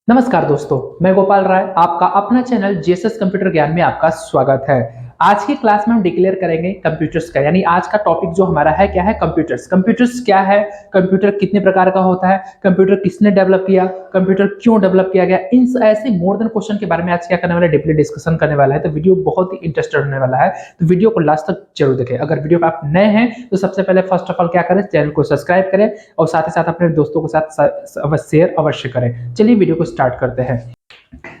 नमस्कार दोस्तों, मैं गोपाल राय, आपका अपना चैनल जीएसएस कंप्यूटर ज्ञान में आपका स्वागत है। आज की क्लास में हम डिक्लेयर करेंगे कंप्यूटर्स का, यानी आज का टॉपिक जो हमारा है क्या है, कंप्यूटर्स। कंप्यूटर्स क्या है, कंप्यूटर कितने प्रकार का होता है, कंप्यूटर किसने डेवलप किया, कंप्यूटर क्यों डेवलप किया गया, इन ऐसे मोर देन क्वेश्चन के बारे में आज क्या करने वाला है, डीपली डिस्कशन करने वाला है। तो वीडियो बहुत ही इंटरेस्टेड होने वाला है, तो वीडियो को लास्ट तक जरूर देखें। अगर वीडियो पे आप नए हैं तो सबसे पहले फर्स्ट ऑफ ऑल क्या करें, चैनल को सब्सक्राइब करें और साथ ही साथ अपने दोस्तों के साथ शेयर अवश्य करें। चलिए वीडियो को स्टार्ट करते हैं।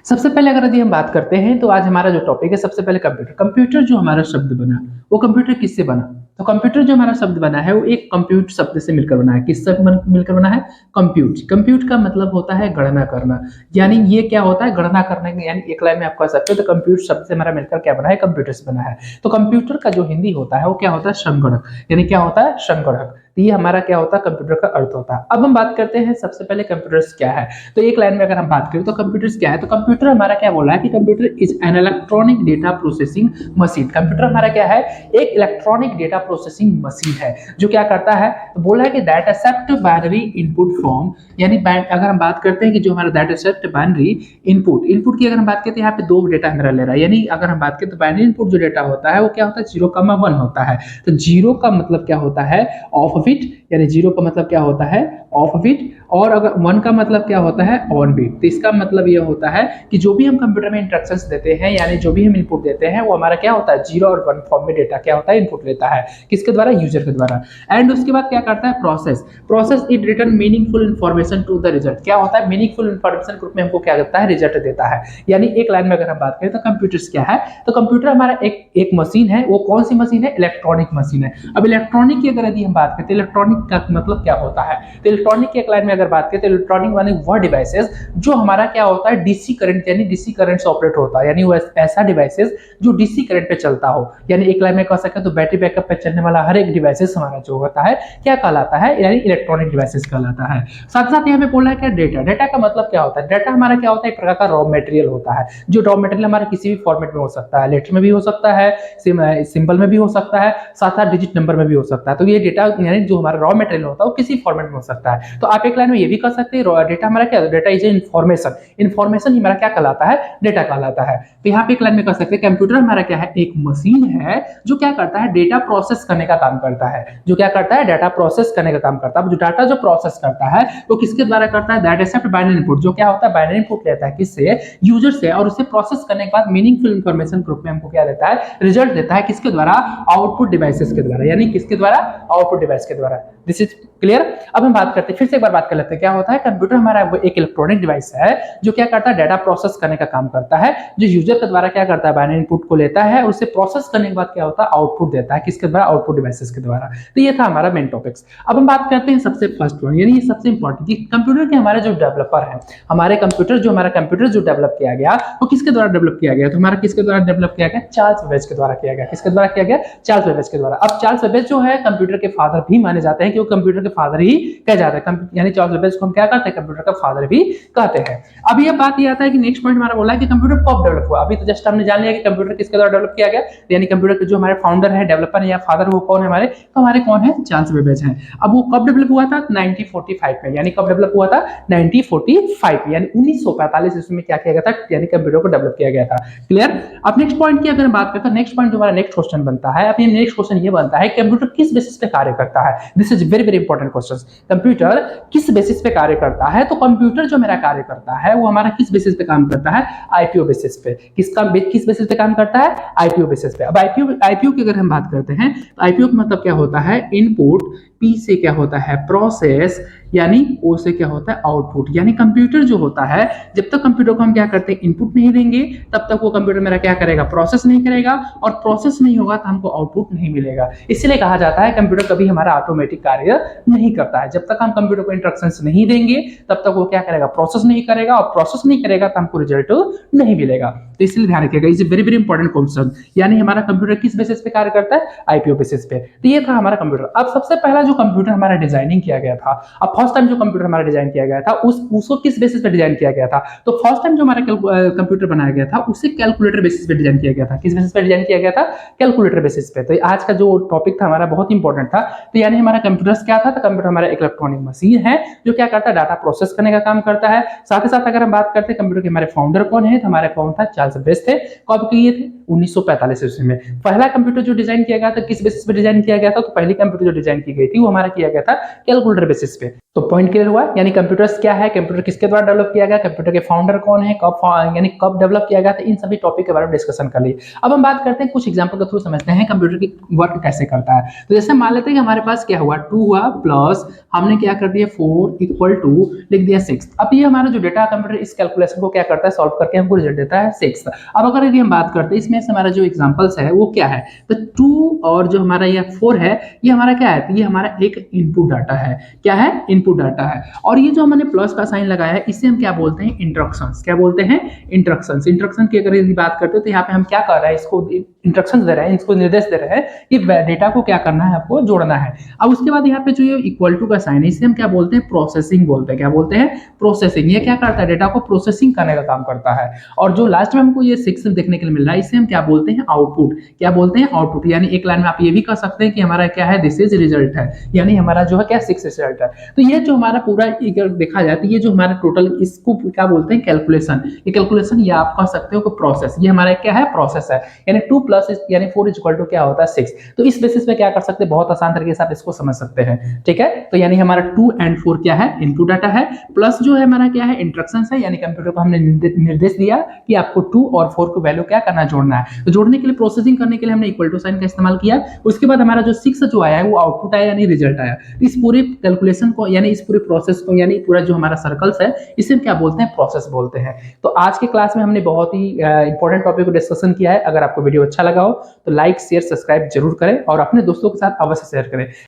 सबसे पहले अगर यदि हम बात करते हैं तो आज हमारा जो टॉपिक है, सबसे पहले कंप्यूटर। कंप्यूटर जो हमारा शब्द बना, वो कंप्यूटर किससे बना? तो कंप्यूटर जो हमारा शब्द बना है वो एक कंप्यूट शब्द से मिलकर बना है। किससे मिलकर बना है? कंप्यूट। कंप्यूट का मतलब होता है गणना करना, यानी ये क्या होता है, गणना करने का। यानी एक लाइन में आप कह सकते हो तो कंप्यूट शब्द से हमारा मिलकर क्या बना है, कंप्यूटर्स बना है। तो कंप्यूटर का जो हिंदी होता है वो क्या होता है, संगणक। यानी क्या होता है, संगणक। तो ये हमारा क्या होता है, कंप्यूटर का अर्थ होता है। अब हम बात करते हैं सबसे पहले कंप्यूटर्स क्या है। तो एक लाइन में अगर हम बात करें तो कंप्यूटर्स क्या है, तो कंप्यूटर हमारा क्या बोला है कि computer is an electronic data processing machine. Computer हमारा क्या है, एक इलेक्ट्रॉनिक डेटा प्रोसेसिंग मशीन है जो क्या करता है, तो बोला है कि that accept binary input from, यानी अगर हम बात करते हैं कि जो हमारा दैट एक्सेप्ट बाइनरी इनपुट की अगर हम बात करते हैं, यहाँ पे दो डेटा हमारा ले रहा है। यानी अगर हम बात करें तो बाइनरी इनपुट जो डेटा होता है वो क्या होता है, 0,1 होता है। तो 0 का मतलब क्या होता है, ऑफ बिट, यानी 0 का मतलब क्या होता है, ऑफ बिट। और अगर 1 का मतलब क्या होता है, ऑन बिट। तो इसका मतलब ये होता है कि जो भी हम कंप्यूटर में इंस्ट्रक्शंस देते हैं, यानी जो भी हम इनपुट देते हैं, वो हमारा क्या होता है, 0 और 1 फॉर्म में डेटा क्या होता है, इनपुट लेता है। किसके द्वारा, यूजर के द्वारा। एंड उसके बाद क्या करता है, process it return meaningful information to the result. क्या होता है, मीनिंगफुल इन्फॉर्मेशन ग्रुप में हमको क्या करता है, रिजल्ट देता है। यानी एक लाइन में अगर हम बात करें तो कंप्यूटर्स क्या है, तो कंप्यूटर हमारा एक मशीन है। वो कौन सी मशीन है, इलेक्ट्रॉनिक मशीन है। अब इलेक्ट्रॉनिक की अगर यदि हम बात करते हैं, इलेक्ट्रॉनिक का मतलब क्या होता है, तो इलेक्ट्रॉनिक की एक लाइन में अगर बात करें तो इलेक्ट्रॉनिक वाले वह डिवाइसेस जो हमारा क्या होता है, डीसी करंट, यानी डीसी करंट से ऑपरेट होता है। यानी वो ऐसा डिवाइसेस जो डीसी करंट पे चलता हो। यानी एक लाइन में कह सकते हैं तो बैटरी बैकअप पे चलने वाला हर एक डिवाइसेस हमारा जो होता है क्या कहलाता है, यानी इलेक्ट्रॉनिक डिवाइसेस कहलाता है। साथ साथ यहाँ पे बोला है क्या, डेटा का मतलब क्या होता है, डेटा हमारा क्या होता है, एक प्रकार का रॉ मटेरियल होता है। जो रॉ मटेरियल हमारा किसी भी फॉर्मेट में हो सकता है, लेटर में भी हो सकता है, सिंबल में भी हो सकता है, साथ साथ डिजिट नंबर में भी हो सकता है। तो ये डेटा यानी जो हमारा रॉ मटेरियल होता है वो किसी फॉर्मेट में हो सकता है। तो आप एक लाइन में ये भी कह सकते हैं डेटा हमारा क्या, डेटा इज इन्फॉर्मेशन। इन्फॉर्मेशन हमारा क्या कहलाता है, डेटा कहलाता है। तो यहाँ पे एक लाइन में कह सकते हैं कंप्यूटर हमारा क्या है, एक मशीन है जो क्या करता है, डेटा प्रोसेस करने का काम करता है। जो क्या करता है, डेटा प्रोसेस करने का काम करता है। जो डाटा जो प्रोसेस करता है वो किसके द्वारा करता है, दैट एक्सेप्ट बाइनरी इनपुट। जो क्या होता है, बाइनरी इनपुट लेता है किससे, यूजर से, और उसे प्रोसेस करने के बाद मीनिंगफुल इन्फॉर्मेशन ग्रुप में हमको क्या देता है, रिजल्ट देता है। किसके द्वारा, आउटपुट डिवाइसेस के द्वारा। यानी किसके द्वारा, आउटपुट डिवाइस के द्वारा। This is clear. अब हम बात करते हैं, फिर से एक बार बात कर लेते हैं। क्या होता है, कंप्यूटर हमारा वो एक इलेक्ट्रॉनिक डिवाइस है जो क्या करता है, डाटा प्रोसेस करने का काम करता है। जो यूजर के द्वारा क्या करता है, बाइनरी इनपुट को लेता है और उसे प्रोसेस करने के बाद क्या होता है, आउटपुट देता है। किसके द्वारा, आउटपुट डिवाइसेस के द्वारा। तो ये था हमारा मेन टॉपिक्स। अब हम बात करते हैं सबसे फर्स्ट वन, यानी ये सबसे इंपॉर्टेंट कि कंप्यूटर के हमारे जो डेवलपर हैं, हमारे कंप्यूटर जो डेवलप किया गया वो किसके द्वारा डेवलप किया गया, तो हमारा किसके द्वारा डेवलप किया गया, चार्ल्स बेबेज के द्वारा किया गया। किसके द्वारा किया गया, चार्ल्स बेबेज के द्वारा। अब चार्ल्स बेबेज जो है कंप्यूटर के फादर भी माने जाते हैं, क्योंकि कंप्यूटर के फादर ही कहा जाता है। यानी चार्ल्स बेबेज को हम क्या कहते हैं, कंप्यूटर का फादर भी कहते हैं। अब ये बात ये आता है कि नेक्स्ट पॉइंट हमारा बोला है कि कंप्यूटर कब डेवलप हुआ। अभी तो जस्ट हमने जान लिया कि कंप्यूटर किसके द्वारा डेवलप किया गया, यानी कंप्यूटर के जो हमारे फाउंडर है, डेवलपर है या फादर, वो कौन है हमारे, तो हमारे कौन है, चार्ल्स बेबेज हैं। अब वो कब डेवलप हुआ था, 1945 में। यानी कब डेवलप हुआ था, 1945, यानी 1945 ईस्वी में क्या किया गया था, यानी कंप्यूटर को डेवलप किया गया था। क्लियर। अब नेक्स्ट पॉइंट की अगर बात करते हैं, नेक्स्ट पॉइंट जो हमारा नेक्स्ट क्वेश्चन बनता है, अब ये नेक्स्ट क्वेश्चन ये बनता है, कंप्यूटर किस बेसिस पे कार्य करता है। This is very very important question. Computer किस बेसिस पे कार्य करता है, तो कंप्यूटर जो मेरा कार्य करता है वो हमारा किस बेसिस पे काम करता है, आईपीओ बेसिस पे। किस बेसिस पे काम करता है, आईपीओ बेसिस पे। अब आईपीओ की अगर हम बात करते हैं तो आईपीओ का मतलब क्या होता है, इनपुट, पी से क्या होता है, प्रोसेस, यानी ओ से क्या होता है, आउटपुट। यानी कंप्यूटर जो होता है, जब तक कंप्यूटर को हम क्या करते हैं, इनपुट नहीं देंगे, तब तक वो कंप्यूटर मेरा क्या करेगा, प्रोसेस नहीं करेगा, और प्रोसेस नहीं होगा तो हमको आउटपुट नहीं मिलेगा। इसलिए कहा जाता है कंप्यूटर कभी हमारा ऑटोमेटिक कार्य नहीं करता है। जब तक हम कंप्यूटर को इंस्ट्रक्शंस नहीं देंगे तब तक वो क्या करेगा, प्रोसेस नहीं करेगा, और प्रोसेस नहीं करेगा तो हमको रिजल्ट नहीं मिलेगा। तो इसलिए ध्यान रखिएगा, is very very important question. यानी हमारा कंप्यूटर किस बेसिस पे कार्य करता है, आईपीओ बेसिस पे। तो ये था हमारा कंप्यूटर। अब सबसे पहला जो कंप्यूटर हमारा डिजाइनिंग किया गया था, अब फर्स्ट टाइम जो कंप्यूटर हमारा डिजाइन किया गया था उसको किस बेसिस पे डिजाइन किया गया था, तो फर्स्ट टाइम जो हमारा कंप्यूटर बनाया गया था उसे कैलकुलेटर बेसिस पे डिजाइन किया गया था। किस बेसिस पे डिजाइन किया गया था, कैलकुलेटर बेसिस पे। तो आज का जो टॉपिक था हमारा बहुत इंपॉर्टेंट था। तो यानी हमारा कंप्यूटर्स क्या था, तो कंप्यूटर हमारा एक इलेक्ट्रॉनिक मशीन है जो क्या करता है, डाटा प्रोसेस करने का काम करता है। साथ ही साथ अगर हम बात करते हैं कंप्यूटर के हमारे फाउंडर कौन है, तो हमारे कौन था, चार्ल्स बेबेज थे। कब किए थे, 1945 ईस्वी में। पहला कंप्यूटर जो डिजाइन किया गया था किस बेसिस पे डिजाइन किया गया था, तो पहली कंप्यूटर जो डिजाइन की गई थी वो हमारा किया गया था कैलकुलेटर बेसिस पे। तो पॉइंट क्लियर हुआ, यानी कंप्यूटर्स क्या है, कंप्यूटर किसके द्वारा डेवलप किया गया, कंप्यूटर के फाउंडर कौन है, कब यानी कब डेवलप किया गया था, इन सभी टॉपिक के बारे में डिस्कशन कर लिए। अब हम बात करते हैं कुछ एग्जांपल के थ्रू समझते हैं कंप्यूटर की वर्क कैसे करता है। तो जैसे मान लेते हैं कि हमारे पास क्या हुआ, 2 हुआ प्लस हमने क्या कर दिया 4 इक्वल टू लिख दिया 6। अब ये हमारा जो डेटा कंप्यूटर इस कैलकुलेशन को क्या करता है, सॉल्व करके हमको रिजल्ट देता है 6। अब अगर यदि हम बात करते हैं इसमें से हमारा जो एग्जांपल्स है वो क्या है, तो 2 और जो हमारा ये 4 है ये हमारा क्या है, तो ये हमारा एक इनपुट डाटा है। क्या है, इनपुट डाटा है। और ये जो हमने प्लस का साइन लगाया है इसे हम क्या बोलते हैं, इंस्ट्रक्शंस। क्या बोलते हैं, इंस्ट्रक्शंस। इंस्ट्रक्शन की अगर यदि बात करते हैं तो यहाँ पे हम क्या कर रहे हैं, इसको इंस्ट्रक्शंस दे रहे हैं, इसको निर्देश दे रहे हैं कि डेटा को क्या करना है, आपको जोड़ना है। अब उसके बाद यहाँ पे जो ये इक्वल टू का साइन है इसे हम क्या बोलते हैं, प्रोसेसिंग बोलते हैं। क्या बोलते हैं, प्रोसेसिंग। ये क्या करता है, डेटा को प्रोसेसिंग करने का काम करता है। और जो लास्ट में हमको ये 6 देखने के लिए मिल रहा है इसे हम क्या बोलते हैं, आउटपुट। क्या बोलते हैं, आउटपुट। यानी एक लाइन में आप ये भी कह सकते हैं कि हमारा क्या है, दिस इज रिजल्ट है, यानी हमारा जो है क्या 6 रिजल्ट है। तो ये जो हमारा पूरा देखा जाए तो ये जो हमारा टोटल इसको क्या बोलते हैं, कैलकुलेशन। ये कैलकुलेशन या आप कह सकते हो कि प्रोसेस, ये हमारा क्या है, प्रोसेस है। यानी 2 प्लस यानी 4 इक्वल टू क्या होता है, 6। तो इस बेसिस पे क्या कर सकते हैं, बहुत आसान तरीके से आप इसको समझ सकते हैं। ठीक है, तो यानी हमारा 2 एंड 4 क्या है, इनपुट डाटा है, प्लस जो है हमारा क्या है, इंस्ट्रक्शंस है। यानी कंप्यूटर को हमने निर्देश दिया कि आपको 2 और 4 को वैल्यू क्या करना, जोड़ना है। तो जोड़ने के लिए, प्रोसेसिंग करने के लिए हमने इक्वल टू साइन का इस्तेमाल किया। उसके बाद हमारा जो 6 जो आया है वो आउटपुट आया, यानी रिजल्ट आया। इस पूरे कैलकुलेशन को यानी इस पूरे प्रोसेस को यानी पूरा जो हमारा सर्कल्स है इसे हम क्या बोलते हैं, प्रोसेस बोलते हैं। तो आज के क्लास में हमने बहुत ही इंपॉर्टेंट टॉपिक को डिस्कशन किया है। अगर आपको वीडियो अच्छा लगा हो तो लाइक शेयर सब्सक्राइब जरूर करें और अपने दोस्तों के साथ अवश्य शेयर करें।